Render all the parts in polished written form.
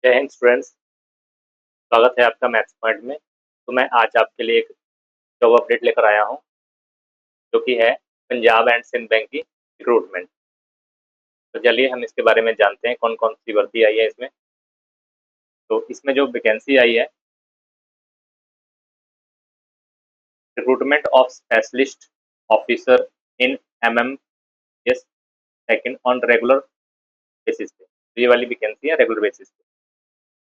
जय हिंद स्टूडेंट्स, स्वागत है आपका मैथ्स पॉइंट में। तो मैं आज आपके लिए एक जॉब अपडेट लेकर आया हूं, जो कि है पंजाब एंड सिंध बैंक की रिक्रूटमेंट। तो चलिए हम इसके बारे में जानते हैं कौन कौन सी भर्ती आई है इसमें। तो इसमें जो वैकेंसी आई है, recruitment of specialist officer in MMS second on regular basis पे। तो ये वाली वैकेंसी है रेगुलर बेसिस पे।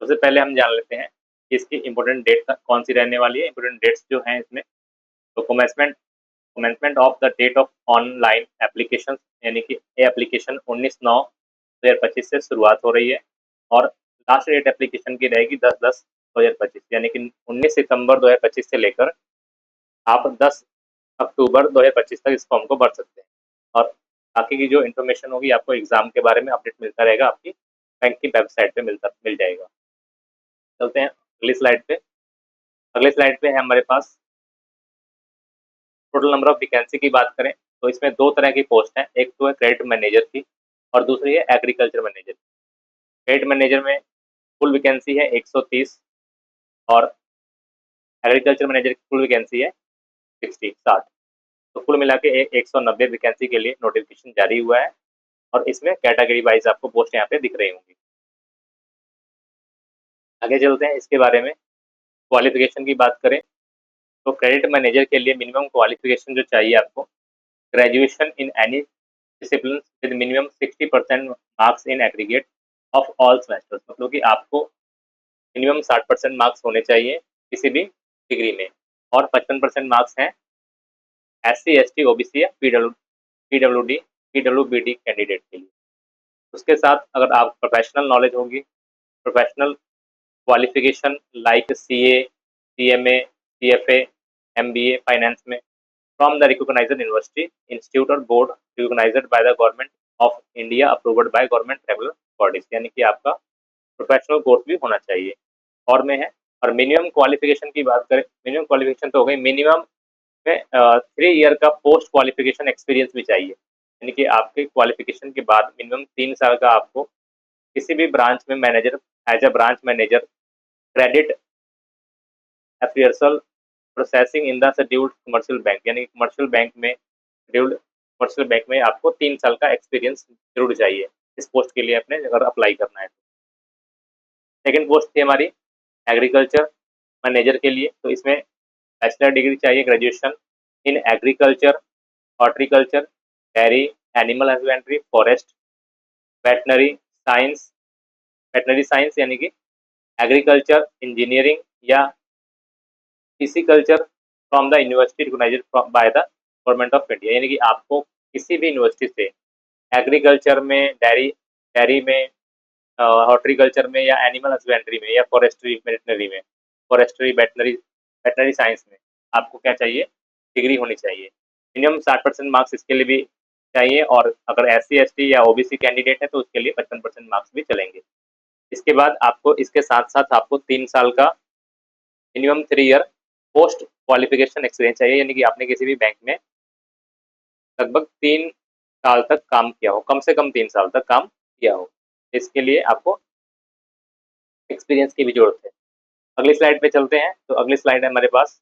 सबसे पहले हम जान लेते हैं कि इसकी इंपॉर्टेंट डेट कौन सी रहने वाली है। इंपॉर्टेंट डेट्स जो हैं इसमें, तो commencement of the date of online application, यानी कि ये एप्लीकेशन 19/9/2025 से शुरुआत हो रही है और लास्ट डेट एप्लीकेशन की रहेगी 10/10/2025, यानी कि 19 सितंबर 2025 से लेकर आप 10 अक्टूबर 2025 तक इस फॉर्म को भर सकते हैं। और बाकी की जो इन्फॉर्मेशन होगी आपको एग्जाम के बारे में अपडेट मिलता रहेगा, आपकी बैंक की वेबसाइट पे मिल जाएगा। चलते हैं अगली स्लाइड पे। अगले स्लाइड पे है हमारे पास टोटल नंबर ऑफ वैकेंसी की बात करें तो इसमें दो तरह की पोस्ट है। एक तो है क्रेडिट मैनेजर की और दूसरी है एग्रीकल्चर मैनेजर। क्रेडिट मैनेजर में फुल वैकेंसी है 130 और एग्रीकल्चर मैनेजर की फुल वैकेंसी है 60। तो कुल मिला के 190 वैकेंसी के लिए नोटिफिकेशन जारी हुआ है और इसमें कैटेगरी वाइज आपको पोस्ट यहाँ पे दिख रही होंगी। आगे चलते हैं इसके बारे में। क्वालिफिकेशन की बात करें तो क्रेडिट मैनेजर के लिए मिनिमम क्वालिफिकेशन जो चाहिए आपको, graduation in any discipline with minimum 60% marks in aggregate of all semesters. मतलब कि आपको मिनिमम 60% मार्क्स होने चाहिए किसी भी डिग्री में, और 55% मार्क्स हैं SC ST OBC या PWD कैंडिडेट के लिए। उसके साथ अगर आप प्रोफेशनल नॉलेज होगी, professional qualification like CA CMA CFA MBA finance में from the recognized university, institute or board recognized by the government of India, approved by government regular bodies, यानी कि आपका प्रोफेशनल कोर्स भी होना चाहिए और में है। और मिनिमम क्वालिफिकेशन की बात करें, मिनिमम क्वालिफिकेशन तो हो गई, मिनिमम में 3 ईयर का पोस्ट क्वालिफिकेशन एक्सपीरियंस भी चाहिए, यानी कि आपके क्वालिफिकेशन के बाद मिनिमम 3 साल का आपको किसी भी ब्रांच में manager, as a branch manager, credit appraisal processing in the scheduled commercial bank, यानी कमर्शियल बैंक में, शेड्यूल्ड कमर्शियल बैंक में आपको 3 साल का एक्सपीरियंस जरूर चाहिए इस पोस्ट के लिए अपने अगर अप्लाई करना है। सेकेंड पोस्ट थी हमारी एग्रीकल्चर मैनेजर के लिए। तो इसमें बैचलर डिग्री चाहिए, graduation in agriculture, horticulture, dairy, animal husbandry, forest, veterinary science, veterinary science यानी कि एग्रीकल्चर इंजीनियरिंग या pisciculture from the university recognised by the government of India, यानी कि आपको किसी भी यूनिवर्सिटी से एग्रीकल्चर में, डेयरी में, हॉर्टिकल्चर में या एनिमल हस्बेंड्री में या फॉरेस्ट्री वेटनरी में, फॉरेस्ट्री वेटनरी वेटनरी साइंस में आपको क्या चाहिए, डिग्री होनी चाहिए। मिनिमम 60% मार्क्स इसके लिए भी चाहिए, और अगर SC ST या OBC कैंडिडेट है तो उसके लिए 55% मार्क्स भी चलेंगे। इसके बाद आपको इसके साथ साथ आपको 3 साल का minimum 3 year post qualification experience चाहिए, यानी कि आपने किसी भी बैंक में लगभग 3 साल तक काम किया हो, कम से कम 3 साल तक काम किया हो। इसके लिए आपको एक्सपीरियंस की भी जरूरत है। अगली स्लाइड पे चलते हैं। तो अगली स्लाइड है हमारे पास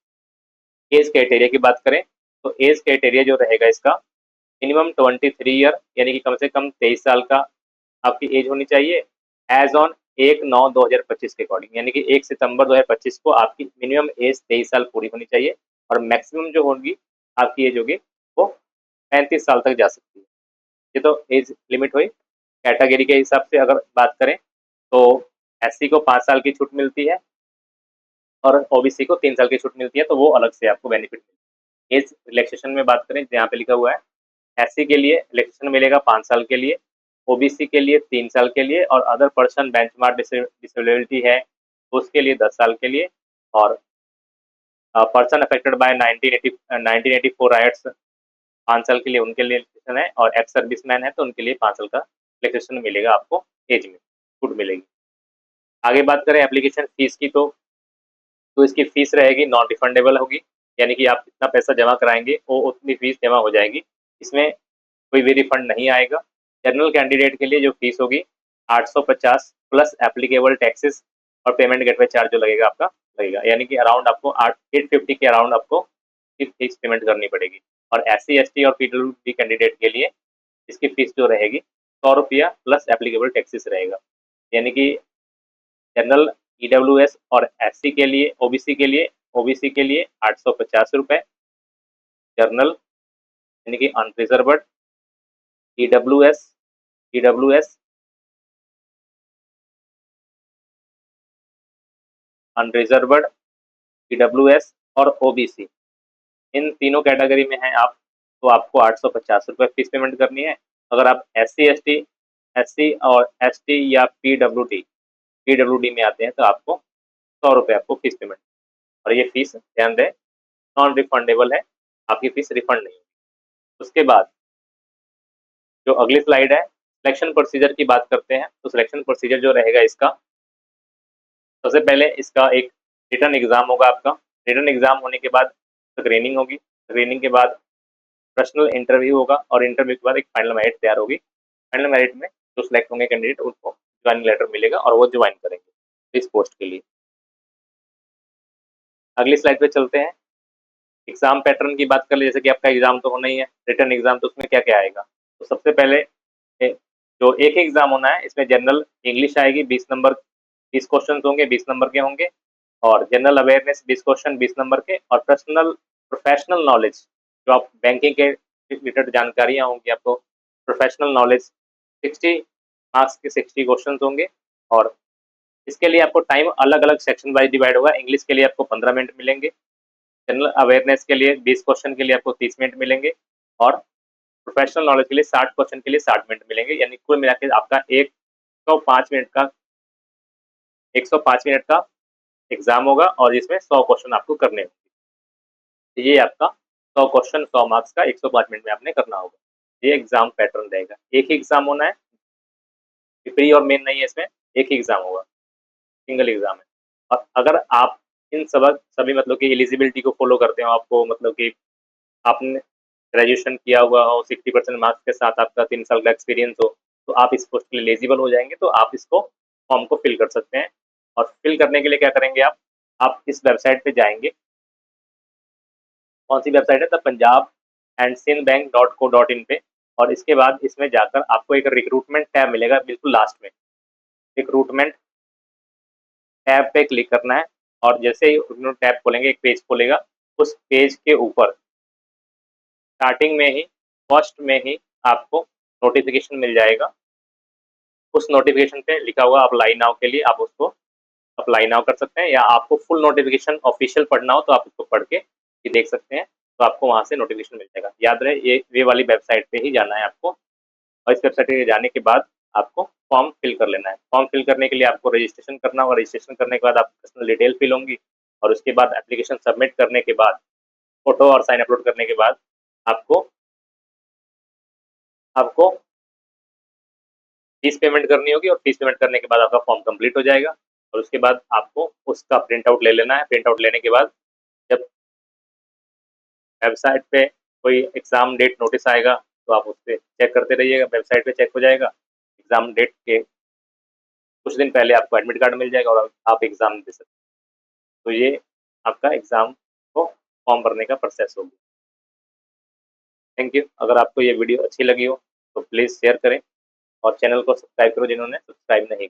एज क्राइटेरिया की बात करें तो एज क्राइटेरिया जो रहेगा इसका, मिनिमम 23 ईयर, यानी कि कम से कम 23 साल का आपकी एज होनी चाहिए, एज ऑन 1/9/2025 के अकॉर्डिंग, यानी कि 1 सितंबर 2025 को आपकी मिनिमम एज 23 साल पूरी होनी चाहिए, और मैक्सिमम जो होगी आपकी एज होगी वो 35 साल तक जा सकती है। ये तो एज लिमिट हुई। कैटेगरी के हिसाब से अगर बात करें तो SC को 5 साल की छूट मिलती है और OBC को 3 साल की छूट मिलती है, तो वो अलग से आपको बेनिफिट मिलता है। एज रिलैक्सेशन में बात करें, यहाँ पे लिखा हुआ है SC के लिए रिलैक्सेशन मिलेगा 5 साल के लिए, OBC के लिए 3 साल के लिए, और अदर पर्सन बेंचमार्क डिसेबिलिटी है उसके लिए 10 साल के लिए, और पर्सन अफेक्टेड बाय 1984 राइट्स 5 साल के लिए उनके लिए रिलैक्सेशन है, और एक्स सर्विसमैन है तो उनके लिए 5 साल का रिलैक्सेशन मिलेगा, आपको एज में छूट मिलेगी। आगे बात करें एप्लीकेशन फीस की, तो इसकी फीस रहेगी नॉन रिफंडेबल होगी, यानी कि आप जितना पैसा जमा कराएंगे वो उतनी फीस जमा हो जाएगी, इसमें कोई भी रिफंड नहीं आएगा। जनरल कैंडिडेट के लिए जो फीस होगी 850 प्लस एप्लीकेबल टैक्सेस और पेमेंट गेटवे चार्ज जो लगेगा आपका लगेगा, यानी कि अराउंड आपको 850 के अराउंड आपको फीस पेमेंट करनी पड़ेगी। और SC ST और PWD कैंडिडेट के लिए इसकी फीस जो रहेगी 100 रुपया प्लस एप्लीकेबल टैक्सेस रहेगा, यानी कि जनरल EWS और SC के लिए ओबीसी के लिए 850 रुपये, जर्नल यानी कि अनरिजर्व्ड EWS अनरिजर्व्ड EWS और ओबीसी, इन तीनों कैटेगरी में हैं आप, तो आपको 850 रुपये फीस पेमेंट करनी है। अगर आप SC और ST या PWD में आते हैं तो आपको 100 रुपये आपको फीस पेमेंट, और ये फीस ध्यान दें नॉन रिफंडेबल है, आपकी फीस रिफंड नहीं होगी। उसके बाद जो अगली स्लाइड है सिलेक्शन प्रोसीजर की बात करते हैं। तो सिलेक्शन प्रोसीजर जो रहेगा इसका, सबसे पहले इसका एक रिटन एग्जाम होगा आपका। रिटन एग्जाम होने के बाद स्क्रीनिंग होगी, स्क्रीनिंग के बाद पर्सनल इंटरव्यू होगा, और इंटरव्यू के बाद एक फाइनल मेरिट तैयार होगी। फाइनल मेरिट में जो सिलेक्ट होंगे कैंडिडेट उनको ज्वाइनिंग लेटर मिलेगा और वो ज्वाइन करेंगे इस पोस्ट के लिए। अगली स्लाइड पे चलते हैं। एग्जाम पैटर्न की बात कर ले, जैसे कि आपका एग्जाम तो होना ही है रिटन एग्जाम, तो उसमें क्या क्या आएगा। तो सबसे पहले जो एक एग्जाम होना है इसमें जनरल इंग्लिश आएगी 20 नंबर, 20 क्वेश्चन होंगे, 20 नंबर के होंगे, और जनरल अवेयरनेस 20 क्वेश्चन 20 नंबर के, और प्रोफेशनल नॉलेज जो आप बैंकिंग के रिलेटेड जानकारियां होंगी आपको, प्रोफेशनल नॉलेज 60 मार्क्स के 60 क्वेश्चन होंगे। और इसके लिए आपको टाइम अलग अलग सेक्शन वाइज डिवाइड होगा। इंग्लिश के लिए आपको 15 मिनट मिलेंगे, जनरल अवेयरनेस के लिए 20 क्वेश्चन के लिए आपको 30 मिनट मिलेंगे, और प्रोफेशनल नॉलेज के लिए 60 क्वेश्चन के लिए 60 मिनट मिलेंगे, यानी कुल मिलाकर आपका 105 मिनट का एग्जाम होगा, और इसमें 100 क्वेश्चन आपको करने होंगे। ये आपका 100 क्वेश्चन 100 मार्क्स का 105 मिनट में आपने करना होगा। ये एग्जाम पैटर्न रहेगा। एक ही एग्जाम होना है, प्री और मेन नहीं है, इसमें एक ही एग्जाम होगा, सिंगल एग्जाम है। और अगर आप इन सभी मतलब कि एलिजिबिलिटी को फॉलो करते हो, आपको मतलब कि आपने ग्रेजुएशन किया हुआ हो, 60% मार्क्स के साथ आपका 3 साल का एक्सपीरियंस हो, तो आप इस पोस्ट के लिए एलिजिबल हो जाएंगे। तो आप इसको फॉर्म को फिल कर सकते हैं। और फिल करने के लिए क्या करेंगे आप इस वेबसाइट पे जाएंगे। कौन सी वेबसाइट है, द punjab&sindhbank.co.in पे, और इसके बाद इसमें जाकर आपको एक रिक्रूटमेंट टैब मिलेगा बिल्कुल लास्ट में। रिक्रूटमेंट टैब पे क्लिक करना है, और जैसे ही टैब खोलेंगे एक पेज खोलेगा, उस पेज के ऊपर स्टार्टिंग में ही फर्स्ट में ही आपको नोटिफिकेशन मिल जाएगा। उस नोटिफिकेशन पे लिखा हुआ अप्लाई नाउ के लिए आप उसको अप्लाई नाउ कर सकते हैं, या आपको फुल नोटिफिकेशन ऑफिशियल पढ़ना हो तो आप उसको पढ़ के देख सकते हैं, तो आपको वहां से नोटिफिकेशन मिल जाएगा। याद रहे ये वाली वेबसाइट पे ही जाना है आपको, और इस वेबसाइट पे जाने के बाद आपको फॉर्म फिल कर लेना है। फॉर्म फिल करने के लिए आपको रजिस्ट्रेशन करना होगा। रजिस्ट्रेशन करने के बाद आप पर्सनल डिटेल फिल होंगी, और उसके बाद एप्लीकेशन सबमिट करने के बाद फोटो और साइन अपलोड करने के बाद आपको आपको फीस पेमेंट करनी होगी, और फीस पेमेंट करने के बाद आपका फॉर्म कंप्लीट हो जाएगा। और उसके बाद आपको उसका प्रिंट आउट ले लेना है। प्रिंट आउट लेने के बाद जब वेबसाइट पे कोई एग्जाम डेट नोटिस आएगा तो आप उस पर चेक करते रहिएगा, वेबसाइट पे चेक हो जाएगा। एग्जाम डेट के कुछ दिन पहले आपको एडमिट कार्ड मिल जाएगा, और आप एग्जाम दे सकते हैं। तो ये आपका एग्जाम को फॉर्म भरने का प्रोसेस होगा। Thank you. अगर आपको ये वीडियो अच्छी लगी हो तो प्लीज़ शेयर करें, और चैनल को सब्सक्राइब करो जिन्होंने सब्सक्राइब नहीं किया।